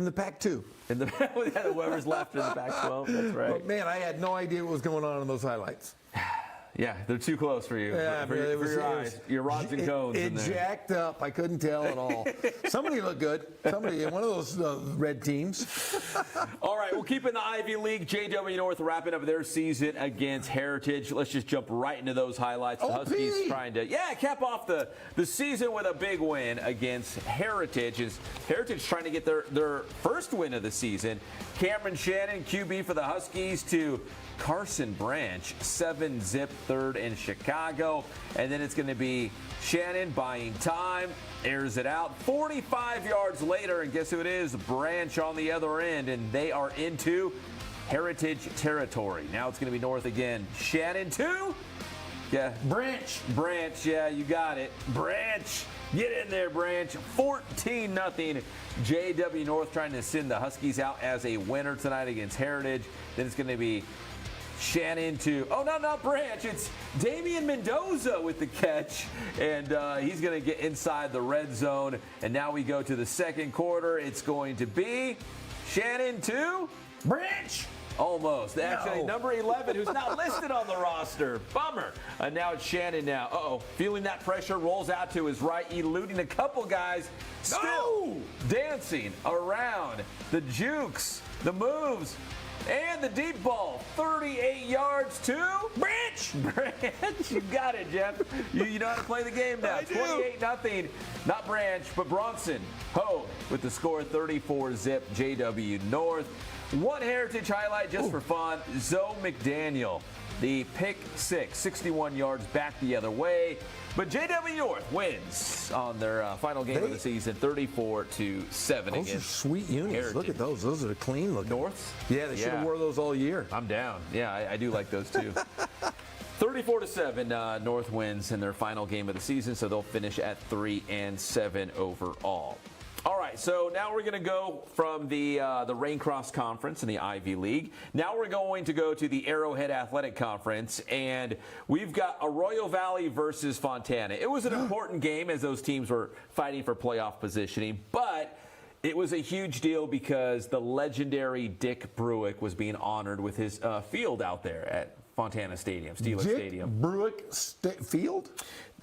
the Pac-2? In the whoever's left in the Pac-12, that's right. But man, I had no idea what was going on in those highlights. Yeah, they're too close for you. Yeah, for your eyes, your rods and cones in It there. jacked up. I couldn't tell at all. Somebody looked good. Somebody, one of those red teams. All right, we'll keep in the Ivy League. JW North wrapping up their season against Heritage. Let's just jump right into those highlights. The Huskies trying to, cap off the season with a big win against Heritage. Heritage trying to get their first win of the season. Cameron Shannon, QB for the Huskies, to Carson Branch, 7-zip third in Chicago. And then it's going to be Shannon buying time, airs it out 45 yards later, and guess who it is? Branch on the other end, and they are into Heritage territory. Now it's going to be North again. Shannon 2. Yeah. Branch, yeah, you got it. Branch. Get in there, Branch. 14-0. JW North trying to send the Huskies out as a winner tonight against Heritage. Then it's going to be Shannon to, oh, no, not Branch. It's Damian Mendoza with the catch, and he's going to get inside the red zone. And now we go to the second quarter. It's going to be Shannon to Branch. Almost. Actually, No. number 11, who's not listed on the roster. Bummer. And now it's Shannon now. Uh-oh. Feeling that pressure, rolls out to his right, eluding a couple guys. Still dancing around the jukes, the moves, and the deep ball. 38 yards to Branch. You got it, Jeff. You know how to play the game now. I do. 28-0. Not Branch, but Bronson Hogue with the score, 34-zip, JW North. One Heritage highlight just for fun. Zoe McDaniel, the pick six, 61 yards back the other way. But JW North wins on their final game of the season, 34-7 Those are against sweet units. Heritage. Look at those. Those are clean looking. Norths? Yeah, they should have wore those all year. I'm down. Yeah, I do like those too. 34-7, North wins in their final game of the season, so they'll finish at 3-7 overall. All right, so now we're going to go from the Raincross Conference in the Ivy League. Now we're going to go to the Arrowhead Athletic Conference, and we've got Arroyo Valley versus Fontana. It was an important game as those teams were fighting for playoff positioning, but it was a huge deal because the legendary Dick Bruick was being honored with his field out there at Fontana Stadium, Steeler Stadium. Bruick Field?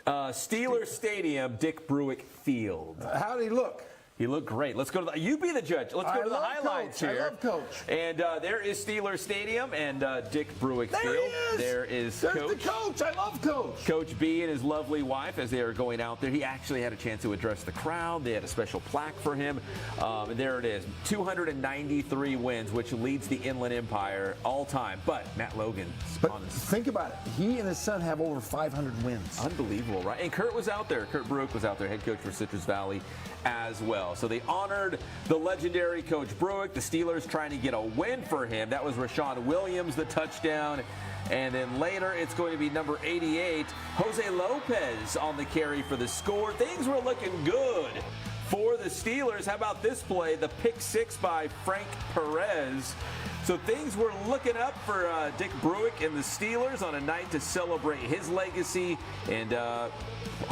Steeler Stadium, Dick Bruick Field. How did he look? He looked great. Let's go to you be the judge. Let's go to the highlights Coach. here. I love Coach. And there is Steeler Stadium and Dick Bruick There Field. he is. There's the Coach. I love Coach. Coach B and his lovely wife as they are going out there. He actually had a chance to address the crowd. They had a special plaque for him. And there it is, 293 wins, which leads the Inland Empire all time. But Matt Logan on his Think about it. He and his son have over 500 wins. unbelievable, right? And Kurt was out there. Kurt Bruick was out there, head coach for Citrus Valley as well. So they honored the legendary Coach Bruick. The Steelers trying to get a win for him. That was Rashawn Williams, the touchdown. And then later, it's going to be number 88, Jose Lopez on the carry for the score. Things were looking good for the Steelers. How about this play? The pick six by Frank Perez. So things were looking up for Dick Bruick and the Steelers on a night to celebrate his legacy and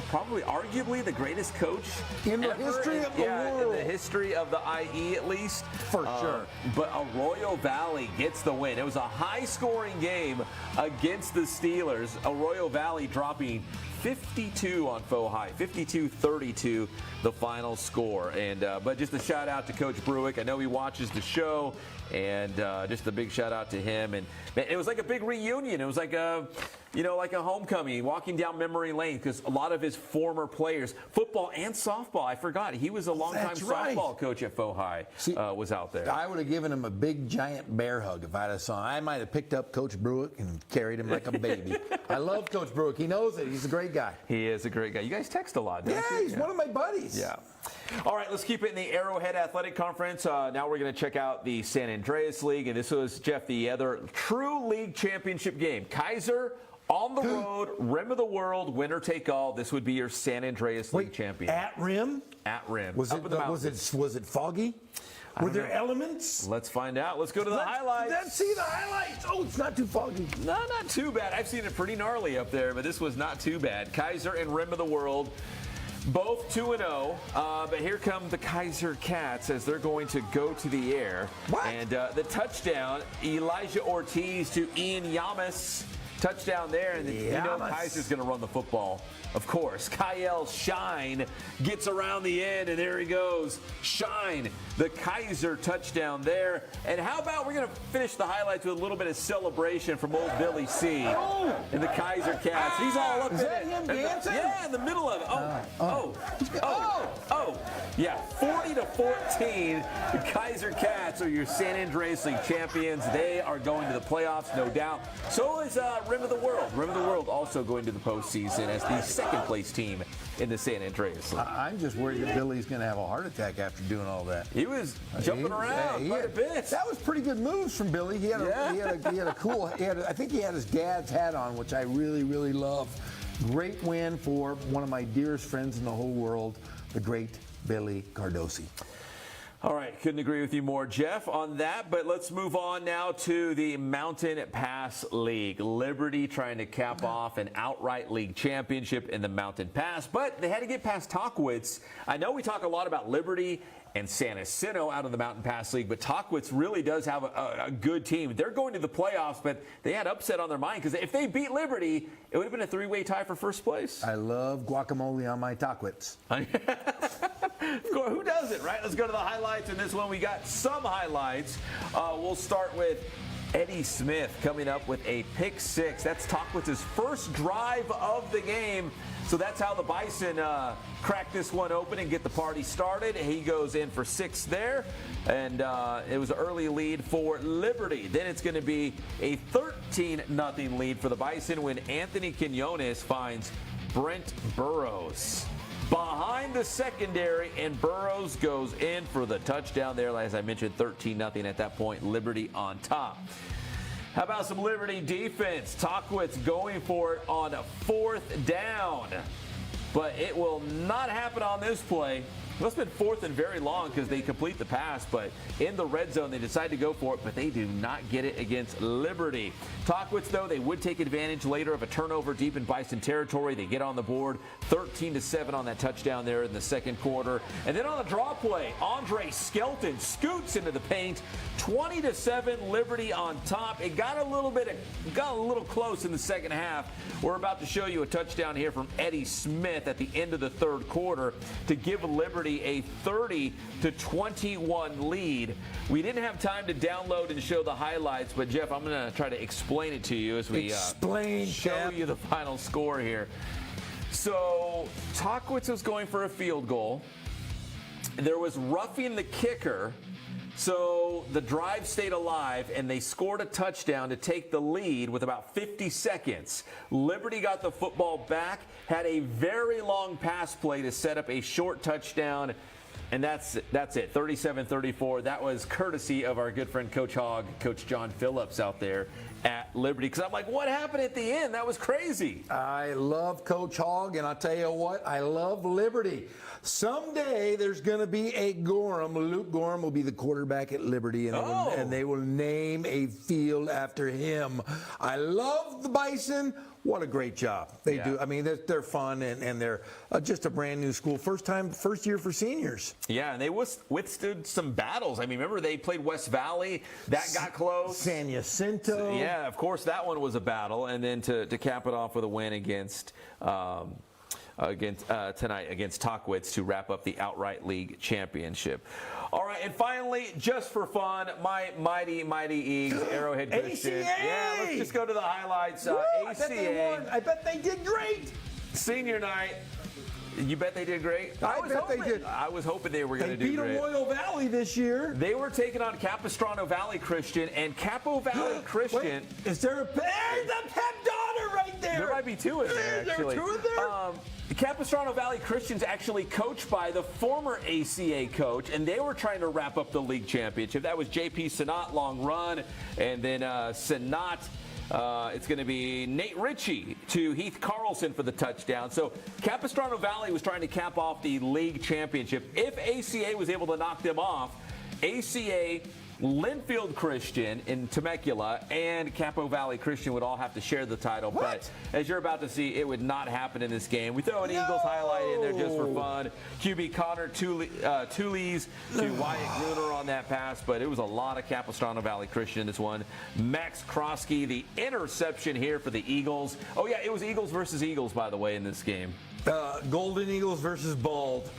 probably arguably the greatest coach In the ever. history of the In world. the history of the IE at least. For sure. But Arroyo Valley gets the win. It was a high-scoring game against the Steelers. Arroyo Valley dropping 52 on Faux High, 52-32 the final score. And but just a shout out to Coach Bruick. I know he watches the show, and just a big shout out to him. And man, it was like a big reunion. It was like a like a homecoming, walking down memory lane, because a lot of his former players, football and softball, I forgot, he was a longtime That's right. softball coach at Faux High, was out there. I would have given him a big, giant bear hug if I'd have saw him. I might have picked up Coach Bruick and carried him like a baby. I love Coach Bruick. He knows it. He's a great guy. He is a great guy. You guys text a lot, don't Yeah, you? he's one of my buddies. Yeah. All right, let's keep it in the Arrowhead Athletic Conference. Now we're going to check out the San Andreas League, and this was, Jeff, the other true league championship game. Kaiser on the road, Rim of the World, winner take all. This would be your San Andreas League champion. At Rim? At Rim. Was Up it in the mountains. was it foggy? Were there elements? Let's find out. Let's go to the highlights. Let's see the highlights. Oh, it's not too foggy. No, not too bad. I've seen it pretty gnarly up there, but this was not too bad. Kaiser and Rim of the World, both 2-0. But here come the Kaiser Cats as they're going to go to the air. What? And the touchdown, Elijah Ortiz to Ian Yamas. Touchdown there, and you know Yamas. Kaiser's going to run the football. Of course, Kyle Shine gets around the end, and there he goes. Shine, the Kaiser touchdown there. And how about we're going to finish the highlights with a little bit of celebration from old Billy C. And the Kaiser Cats. He's all up Is in that it. him And the- dancing? yeah, in the middle of it. Yeah, 40-14. The Kaiser Cats are your San Andreas League champions. They are going to the playoffs, no doubt. So is Rim of the World. Rim of the World also going to the postseason as the second place team in the San Andreas League. I'm just worried that Billy's going to have a heart attack after doing all that. He was jumping around quite a bit. That was pretty good moves from Billy. He had a cool. I think he had his dad's hat on, which I really, really love. Great win for one of my dearest friends in the whole world, the great Billy Cardosi. All right, couldn't agree with you more, Jeff, on that. But let's move on now to the Mountain Pass League. Liberty trying to cap off an outright league championship in the Mountain Pass, but they had to get past Tockwitz. I know we talk a lot about Liberty and San Jacinto out of the Mountain Pass League, but Tockwitz really does have a good team. They're going to the playoffs, but they had upset on their mind because if they beat Liberty, it would have been a three-way tie for first place. I love guacamole on my Tockwitz. Of course, who doesn't, right? Let's go to the highlights. In this one, we got some highlights. We'll start with Eddie Smith coming up with a pick six. That's Tockwitz's first drive of the game. So that's how the Bison crack this one open and get the party started. He goes in for 6 there, and it was an early lead for Liberty. Then it's going to be a 13-0 lead for the Bison when Anthony Quinones finds Brent Burrows behind the secondary, and Burrows goes in for the touchdown there. As I mentioned, 13-0 at that point. Liberty on top. How about some Liberty defense? Tockwitz going for it on a 4th down. But it will not happen on this play. Must have been fourth and very long because they complete the pass, but in the red zone, they decide to go for it, but they do not get it against Liberty. Tockwitz, though, they would take advantage later of a turnover deep in Bison territory. They get on the board 13-7 on that touchdown there in the second quarter. And then on the draw play, Andre Skelton scoots into the paint. 20-7, Liberty on top. It got a little close in the second half. We're about to show you a touchdown here from Eddie Smith at the end of the third quarter to give Liberty a 30-21 lead. We didn't have time to download and show the highlights, but Jeff, I'm going to try to explain it to you as we show you the final score here. So Tockwitz was going for a field goal. There was roughing the kicker. So the drive stayed alive, and they scored a touchdown to take the lead with about 50 seconds. Liberty got the football back, had a very long pass play to set up a short touchdown, and that's it, 37-34. That was courtesy of our good friend Coach Hogg, Coach John Phillips out there at Liberty. Because I'm like, what happened at the end? That was crazy. I love Coach Hogg, and I'll tell you what, I love Liberty. Someday there's going to be a Gorham. Luke Gorham will be the quarterback at Liberty, and they will name a field after him. I love the Bison. What a great job. They do. I mean, they're fun, and they're just a brand new school. First year for seniors. Yeah, and they withstood some battles. I mean, remember they played West Valley. That got close. San Jacinto. Yeah, of course, that one was a battle. And then to cap it off with a win against tonight against Tockwitz to wrap up the outright league championship. All right, and finally, just for fun, my mighty Eagles, Arrowhead Christian. ACA! Yeah, let's just go to the highlights. Woo, ACA. I bet they won. I bet they did great. Senior night. You bet they did great? I bet they did. I was hoping they were going to They do great. beat Arroyo Valley this year. They were taking on Capistrano Valley Christian, and Capo Valley Christian. Wait, is there a there's the Pep daughter right there? There might be two in there, actually. There are two in there? Capistrano Valley Christian's actually coached by the former ACA coach, and they were trying to wrap up the league championship. That was J.P. Sinat, long run, and then Sinat. It's going to be Nate Ritchie to Heath Carlson for the touchdown. So Capistrano Valley was trying to cap off the league championship. If ACA was able to knock them off, ACA, Linfield Christian in Temecula, and Capo Valley Christian would all have to share the title. What? But as you're about to see, it would not happen in this game. We throw an Eagles highlight in there just for fun. QB Connor Tulis to Wyatt Gruner on that pass, but it was a lot of Capistrano Valley Christian in this one. Max Krosky, the interception here for the Eagles. Oh, yeah, it was Eagles versus Eagles, by the way, in this game. Golden Eagles versus Bald.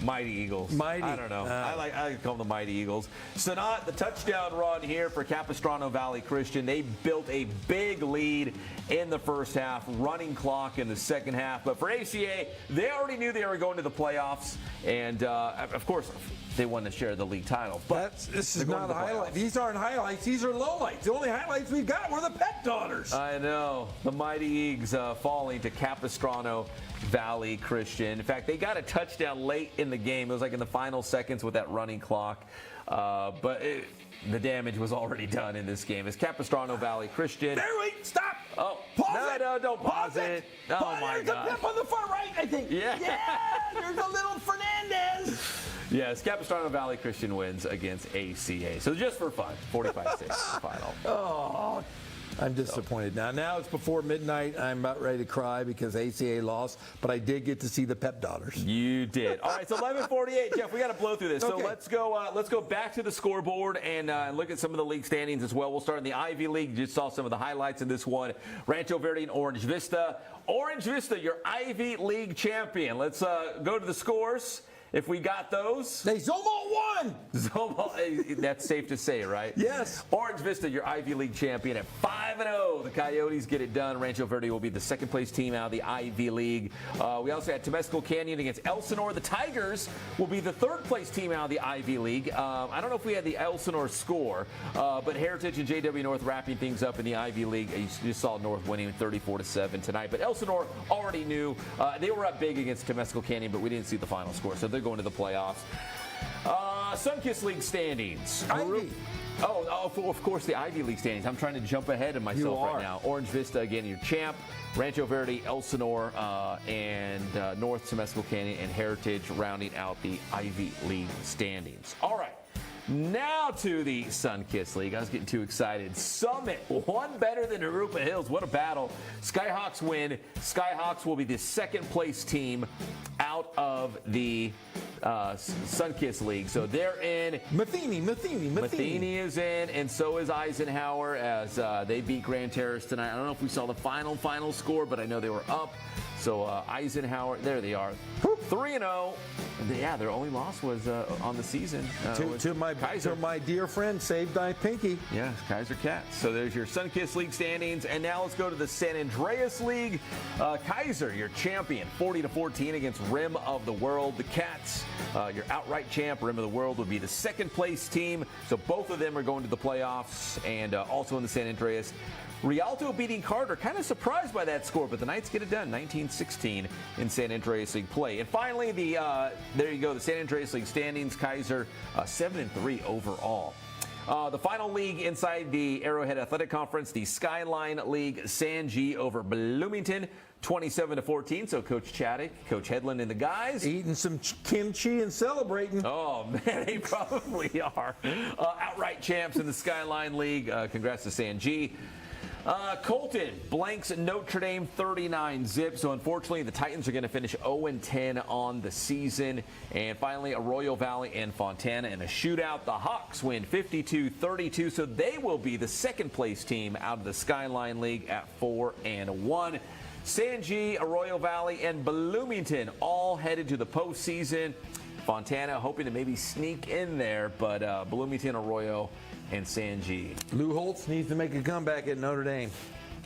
Mighty Eagles. Mighty. I don't know. I like to call them the Mighty Eagles. Sinat, the touchdown run here for Capistrano Valley Christian. They built a big lead in the first half, running clock in the second half. But for ACA, they already knew they were going to the playoffs. And, of course, they wanted to share the league title. But this is not a highlight. These aren't highlights. These are lowlights. The only highlights we've got were the Pep daughters. I know. The Mighty Eagles falling to Capistrano Valley Christian. In fact, they got a touchdown late in the game. It was like in the final seconds with that running clock. But the damage was already done in this game. It's Capistrano Valley Christian. Wait, stop. Oh, Pause it. No, don't pause it. Oh, my God. There's a Pep on the far right, I think. Yeah. There's a little Fernandez. Yes, Capistrano Valley Christian wins against ACA. So just for fun, 45-6 final. Oh, I'm disappointed now. Now it's before midnight. I'm about ready to cry because ACA lost, but I did get to see the Pep daughters. You did. All right, so 11:48, Jeff. We got to blow through this. Okay. So let's go back to the scoreboard and look at some of the league standings as well. We'll start in the Ivy League. You just saw some of the highlights in this one. Rancho Verde and Orange Vista. Orange Vista, your Ivy League champion. Let's go to the scores. If we got those. They Zomo won. Zomo, that's safe to say, right? Yes. Orange Vista, your Ivy League champion at 5-0. The Coyotes get it done. Rancho Verde will be the second place team out of the Ivy League. We also had Temescal Canyon against Elsinore. The Tigers will be the third place team out of the Ivy League. I don't know if we had the Elsinore score, but Heritage and JW North wrapping things up in the Ivy League. You just saw North winning 34-7 tonight. But Elsinore already knew they were up big against Temescal Canyon, but we didn't see the final score. So they're going to the playoffs. Sunkist League standings. Ivy. Of course, the Ivy League standings. I'm trying to jump ahead of myself You right are. now. Orange Vista, again, your champ. Rancho Verde, Elsinore, and North Temescal Canyon and Heritage rounding out the Ivy League standings. All right. Now to the Sunkist League. I was getting too excited. Summit, one better than Arupa Hills. What a battle. Skyhawks win. Skyhawks will be the second place team out of the Sunkist League. So they're in. Matheny. Matheny is in, and so is Eisenhower as they beat Grand Terrace tonight. I don't know if we saw the final score, but I know they were up. So Eisenhower, there they are, 3-0. Yeah, their only loss was on the season. To my dear friend, Save Thy Pinky. Yeah, Kaiser Cats. So there's your Sunkist League standings, and now let's go to the San Andreas League. Kaiser, your champion, 40-14 against Rim of the World. The Cats, your outright champ, Rim of the World, would be the second place team. So both of them are going to the playoffs, and also in the San Andreas. Rialto beating Carter. Kind of surprised by that score, but the Knights get it done. 19-16 in San Andreas League play. And finally, there you go, the San Andreas League standings. Kaiser 7-3 overall. The final league inside the Arrowhead Athletic Conference, the Skyline League, San G over Bloomington, 27-14. So Coach Chaddick, Coach Headland, and the guys Eating some kimchi and celebrating. Oh, man, they probably are. Outright champs in the Skyline League. Congrats to San G. Colton blanks Notre Dame 39-0. So unfortunately, the Titans are going to finish 0-10 on the season. And finally, Arroyo Valley and Fontana in a shootout. The Hawks win 52-32. So they will be the second place team out of the Skyline League at 4-1. San G, Arroyo Valley, and Bloomington all headed to the postseason. Fontana hoping to maybe sneak in there, but Bloomington, Arroyo, and San G. Lou Holtz needs to make a comeback at Notre Dame.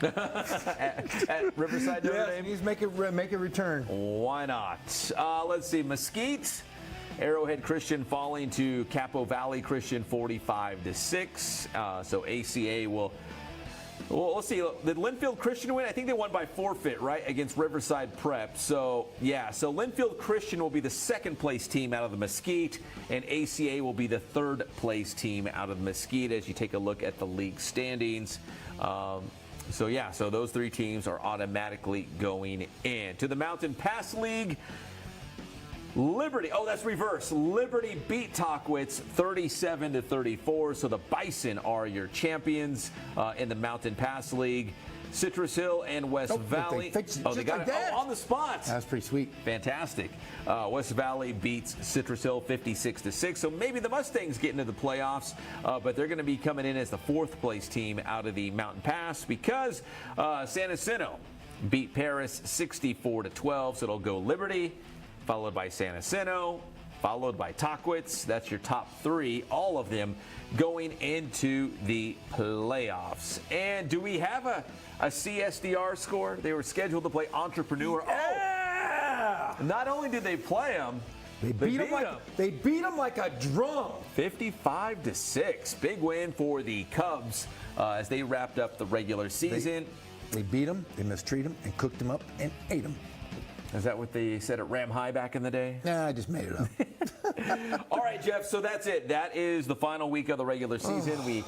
at Riverside Notre Dame? He needs to make a return. Why not? Let's see. Mesquite, Arrowhead Christian falling to Capo Valley Christian 45-6. So ACA will. Well, let's see. Did Linfield Christian win? I think they won by forfeit, right, against Riverside Prep. So, yeah. So Linfield Christian will be the second place team out of the Mesquite, and ACA will be the third place team out of the Mesquite as you take a look at the league standings. So, yeah. So those three teams are automatically going in. To the Mountain Pass League, Liberty, that's reverse. Liberty beat Tockwitz 37-34. So the Bison are your champions in the Mountain Pass League. Citrus Hill and West Valley. They fixed it they just got like it that. on the spot. That's pretty sweet. Fantastic. West Valley beats Citrus Hill 56-6. So maybe the Mustangs get into the playoffs, but they're going to be coming in as the fourth place team out of the Mountain Pass because San Jacinto beat Paris 64-12. So it'll go Liberty, followed by San Jacinto, followed by Tockwitz. That's your top three, all of them going into the playoffs. And do we have a CSDR score? They were scheduled to play Entrepreneur. Yeah! Not only did they play them, They beat them like a drum. 55-6. Big win for the Cubs as they wrapped up the regular season. They beat them, they mistreated them, and cooked them up and ate them. Is that what they said at Ram High back in the day? Nah, I just made it up. All right, Jeff, so that's it. That is the final week of the regular season. We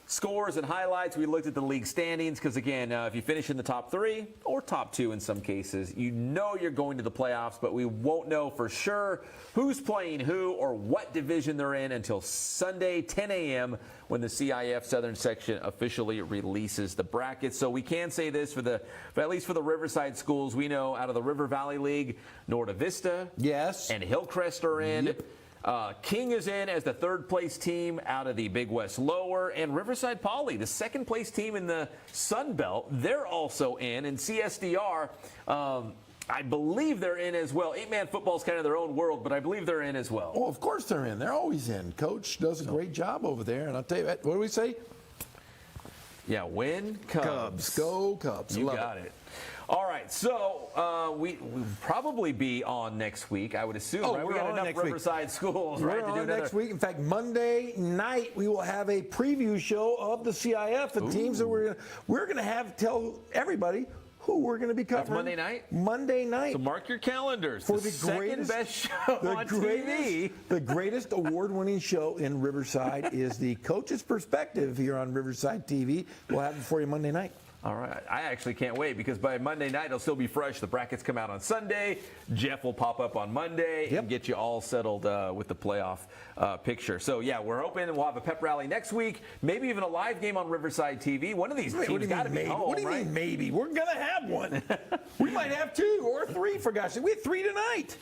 scores and highlights. We looked at the league standings because, again, if you finish in the top three or top two in some cases, you know you're going to the playoffs, but we won't know for sure who's playing who or what division they're in until Sunday, 10 a.m., when the CIF Southern Section officially releases the brackets. So we can say this for at least for the Riverside schools, we know out of the River Valley League, Norta Vista Yes. and Hillcrest are in. Yep. King is in as the third place team out of the Big West Lower, and Riverside Poly, the second place team in the Sun Belt, they're also in. And CSDR, I believe they're in as well. 8-man football is kind of their own world, but I believe they're in as well. Oh, of course they're in. They're always in. Coach does a great job over there. And I'll tell you, what do we say? Yeah, win Cubs. Go Cubs. You Love got it. All right, so we'll probably be on next week, I would assume. Oh, right? We we're got on enough next week. Riverside schools, We're right? To do on another. next week. In fact, Monday night we will have a preview show of the CIF, the teams that we're gonna have tell everybody who we're going to be covering. Monday night? Monday night. So mark your calendars. For the second best show on TV. The greatest award-winning show in Riverside is the Coach's Perspective here on Riverside TV. We'll have it for you Monday night. All right. I actually can't wait because by Monday night, it'll still be fresh. The brackets come out on Sunday. Jeff will pop up on Monday and get you all settled with the playoff picture. So, yeah, we're hoping we'll have a pep rally next week, maybe even a live game on Riverside TV. One of these teams got to be home, What do you mean maybe? We're going to have one. We might have 2 or 3, for gosh sake. We had 3 tonight.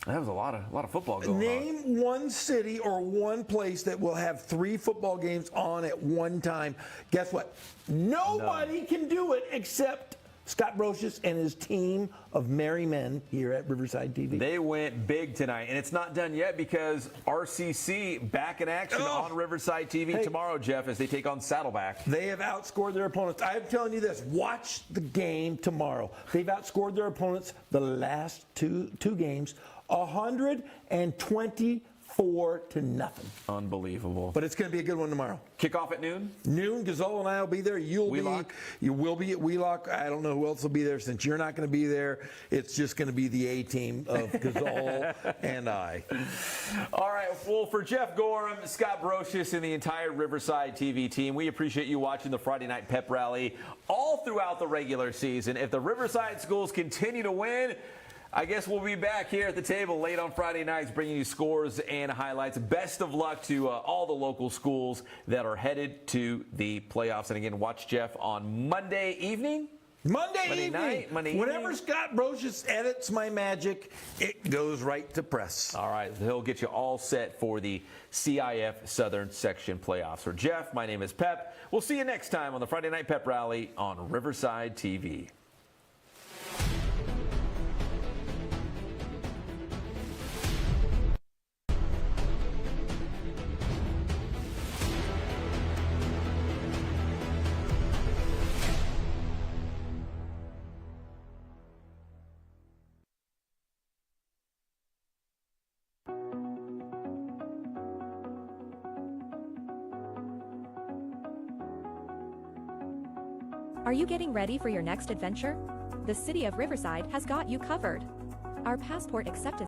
That was a lot of football going on. Name one city or one place that will have 3 football games on at one time. Guess what? Nobody can do it except Scott Brocious and his team of merry men here at Riverside TV. They went big tonight, and it's not done yet because RCC back in action on Riverside TV tomorrow, Jeff, as they take on Saddleback. They have outscored their opponents. I'm telling you this, watch the game tomorrow. They've outscored their opponents the last two games, 124 to nothing. Unbelievable. But it's going to be a good one tomorrow. Kickoff at noon? Noon, Gazzola and I will be there. You will be at Wheelock. I don't know who else will be there. Since you're not going to be there, it's just going to be the A-team of Gazzola and I. All right. Well, for Jeff Gorham, Scott Brocious, and the entire Riverside TV team, we appreciate you watching the Friday Night Pep Rally all throughout the regular season. If the Riverside schools continue to win, I guess we'll be back here at the table late on Friday nights bringing you scores and highlights. Best of luck to all the local schools that are headed to the playoffs. And again, watch Jeff on Monday evening. Monday evening. Whenever evening. Scott Brocious edits my magic, it goes right to press. All right. He'll get you all set for the CIF Southern Section playoffs. For Jeff, my name is Pep. We'll see you next time on the Friday Night Pep Rally on Riverside TV. Are you getting ready for your next adventure? The City of Riverside has got you covered. Our passport acceptance